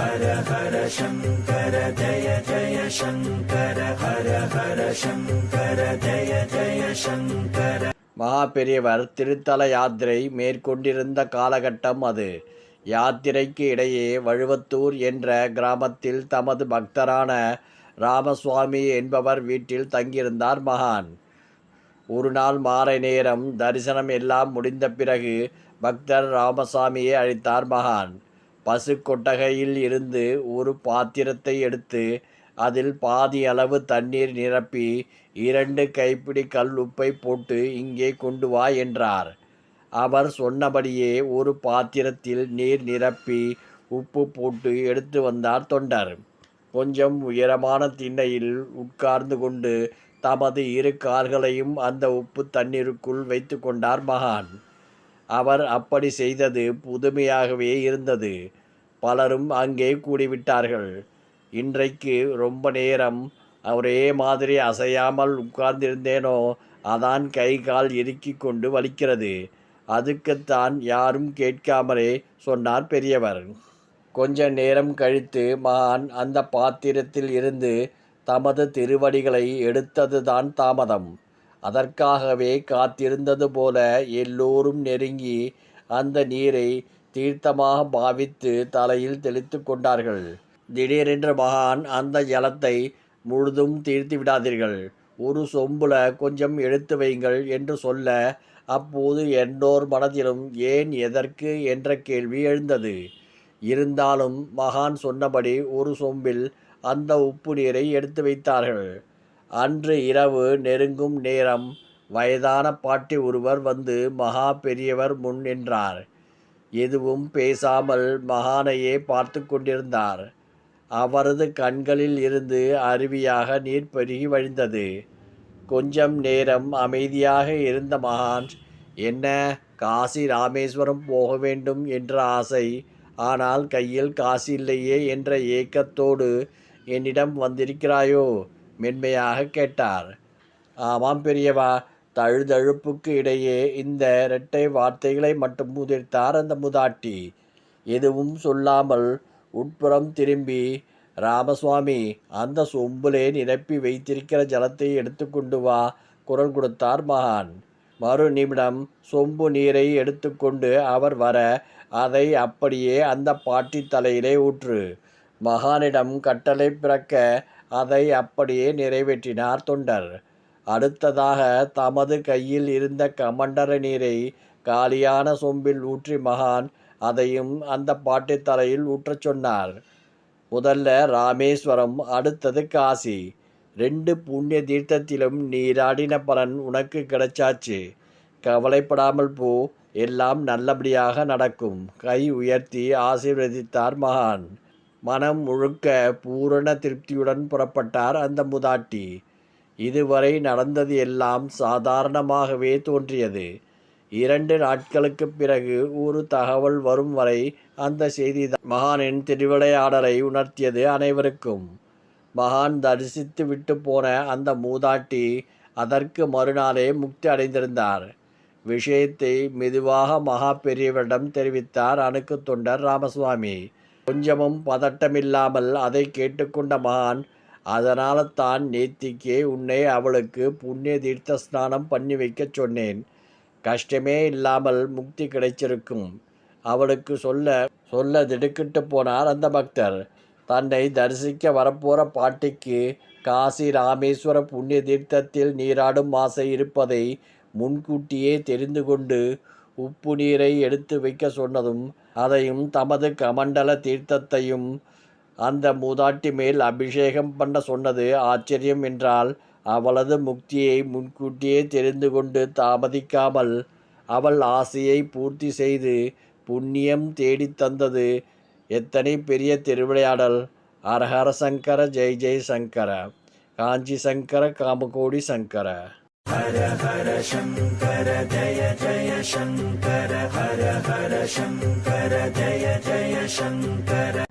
ஹர ஹர சங்கர ஜய ஜய சங்கர ஹர ஹர சங்கர ஜய ஜய சங்கர. மகா பெரியவர் திருத்தல யாத்திரை மேற்கொண்டிருந்த காலகட்டம் அது. யாத்திரைக்கு இடையே வழுவத்தூர் என்ற கிராமத்தில் தமது பக்தரான ராமசுவாமி என்பவர் வீட்டில் தங்கியிருந்தார் மகான். ஒரு நாள் மாலை நேரம் தரிசனம் எல்லாம் முடிந்த பிறகு பக்தர் ராமசாமியை அழைத்தார் மகான். பசு கொட்டகையில் இருந்து ஒரு பாத்திரத்தை எடுத்து அதில் பாதி அளவு தண்ணீர் நிரப்பி 2 கைப்பிடி கல் உப்பை போட்டு இங்கே கொண்டு வா என்றார். அவர் சொன்னபடியே ஒரு பாத்திரத்தில் நீர் நிரப்பி உப்பு போட்டு எடுத்து வந்தார் தொண்டர். கொஞ்சம் உயரமான திண்ணையில் உட்கார்ந்து கொண்டு தமது 2 கால்களையும் அந்த உப்பு தண்ணீருக்குள் வைத்து கொண்டார் மகான். அவர் அப்படி செய்தது புதுமையாகவே இருந்தது. பலரும் அங்கே கூடிவிட்டார்கள். இன்றைக்கு ரொம்ப நேரம் ஒரே மாதிரி அசையாமல் உட்கார்ந்திருந்தேனோ, அதான் கை கால் இறுக்கி கொண்டு வலிக்கிறது. அதுக்குத்தான் யாரும் கேட்காமலே சொன்னார் பெரியவர். கொஞ்ச நேரம் கழித்து மகான் அந்த பாத்திரத்தில் இருந்து தமது திருவடிகளை எடுத்ததுதான் தாமதம். அதற்காகவே காத்திருந்தது போல எல்லோரும் நெருங்கி அந்த நீரை தீர்த்தமாக பாவித்து தலையில் தெளித்து கொண்டார்கள். திடீரென்று மகான் அந்த ஜலத்தை முழுதும் தீர்த்து விடாதீர்கள், ஒரு சொம்புல கொஞ்சம் எடுத்து வைங்கள் என்று சொல்ல, அப்போது எல்லோர் மனதிலும் ஏன் எதற்கு என்ற கேள்வி எழுந்தது. இருந்தாலும் மகான் சொன்னபடி ஒரு சொம்பில் அந்த உப்பு நீரை எடுத்து வைத்தார்கள். அன்று இரவு நெருங்கும் நேரம் வயதான பாட்டி ஒருவர் வந்து மகா பெரியவர் முன் நின்றார். எதுவும் பேசாமல் மகானையே பார்த்து கொண்டிருந்தார். அவரது கண்களில் இருந்து அருவியாக நீர் பெருகி வழிந்தது. கொஞ்சம் நேரம் அமைதியாக இருந்த மகான், என்ன, காசி ராமேஸ்வரம் போக வேண்டும் என்ற ஆசை, ஆனால் கையில் காசு இல்லையே என்ற ஏக்கத்தோடு என்னிடம் வந்திருக்கிறாயோ மென்மையாக கேட்டார். ஆமாம் பெரியவா. தழுதழுப்புக்கு இடையே இந்த 2 வார்த்தைகளை மட்டும் உதிர்த்தார் அந்த முதாட்டி. எதுவும் சொல்லாமல் உட்புறம் திரும்பி, ராமசுவாமி, அந்த சொம்புலே நிரப்பி வைத்திருக்கிற ஜலத்தை எடுத்து கொண்டு வா குரல் கொடுத்தார் மகான். மறு நிமிடம் சொம்பு நீரை எடுத்துக்கொண்டு அவர் வர, அதை அப்படியே அந்த பாட்டி தலையிலே ஊற்று. மகானிடம் கட்டளை பிறக்க அதை அப்படியே நிறைவேற்றினார் தொண்டர். அடுத்ததாக தமது கையில் இருந்த கமண்டர நீரை காலியான சொம்பில் ஊற்றி மகான் அதையும் அந்த பாட்டி தலையில் ஊற்றச் சொன்னார். முதல்ல ராமேஸ்வரம், அடுத்தது காசி. 2 புண்ணிய தீர்த்தத்திலும் நீராடின பலன் உனக்கு கிடைச்சாச்சு. கவலைப்படாமல் போ, எல்லாம் நல்லபடியாக நடக்கும். கை உயர்த்தி ஆசீர்வதித்தார் மகான். மனம் முழுக்க பூரண திருப்தியுடன் புறப்பட்டார் அந்த முதாட்டி. இதுவரை நடந்தது எல்லாம் சாதாரணமாகவே தோன்றியது. 2 நாட்களுக்கு பிறகு ஒரு தகவல் வரும் வரை அந்த செய்தி மகானின் திருவிளையாடலை உணர்த்தியது அனைவருக்கும். மகான் தரிசித்து விட்டு போன அந்த மூதாட்டி அதற்கு மறுநாளே முக்தி அடைந்திருந்தார். விஷயத்தை மெதுவாக மகா பெரியவரிடம் தெரிவித்தார் அணுக்கு தொண்டர் ராமசுவாமி. கொஞ்சமும் பதட்டமில்லாமல் அதை கேட்டுக்கொண்ட மகான், அதனால தான் நேத்திக்கே உன்னை அவளுக்கு புண்ணிய தீர்த்த ஸ்நானம் பண்ணி வைக்க சொன்னேன். கஷ்டமே இல்லாமல் முக்தி கிடைச்சிருக்கும். அவளுக்கு சொல்ல திடுக்கிட்டு போனார் அந்த பக்தர். தன்னை தரிசிக்க வரப்போகிற பாட்டிக்கு காசி ராமேஸ்வர புண்ணிய தீர்த்தத்தில் நீராடும் ஆசை இருப்பதை முன்கூட்டியே தெரிந்து கொண்டு உப்பு நீரை எடுத்து வைக்க சொன்னதும், அதையும் தமது கமண்டல தீர்த்தத்தையும் அந்த மூதாட்டி மேல் அபிஷேகம் பண்ண சொன்னது ஆச்சரியம் என்றால், அவளது முக்தியை முன்கூட்டியே தெரிந்து கொண்டு தாமதிக்காமல் அவள் ஆசையை பூர்த்தி செய்து புண்ணியம் தேடித் தந்தது எத்தனை பெரிய திருவிளையாடல். ஹரஹர சங்கர ஜெய் ஜெய் சங்கர, காஞ்சி சங்கர காமகோடி சங்கர. ஹர ஹர சங்கர ஜய ஜய சங்கர, ஹர ஹர சங்கர ஜய ஜய சங்கர.